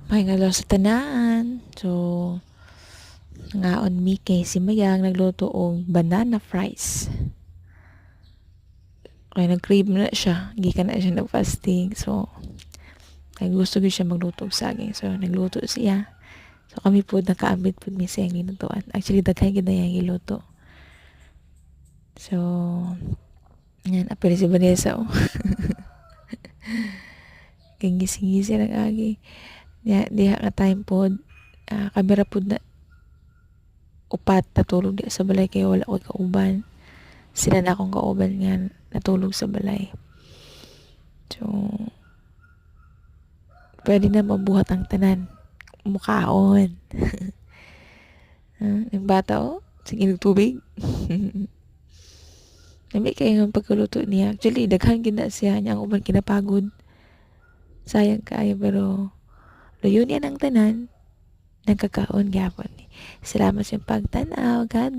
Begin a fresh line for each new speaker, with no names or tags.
Mahingalo sa tanan. So, ngaon mi kay si Mayang nagluto og banana fries. Kaya nag-crave na siya. Gikan na siya nag-fasting. So, kaya gusto ko siya magluto og saging. So, nagluto siya. So, kami po nakaabit po mi siyang ginutuan. Actually, daghan gid na yang giluto. So, yan. Apel si Vanessa, oh. Kaya gising-gising lang agi. Diha nga time po. Kamera po na upat natulog di sa balay kaya wala ko kauban. Sila na akong kauban nga natulog sa balay. So, pwede na mabuhat ang tanan. Mukhaon. Yung bata, oh. Sige, tubig. Nabi kayo nga pagkaluto niya. Actually, daghan gina siya niya ang uban kinapagod. Sayang kaya pero luyon yan ang tanan. Nagkakaon gapon. Salamat sa pagtanaw. God bless.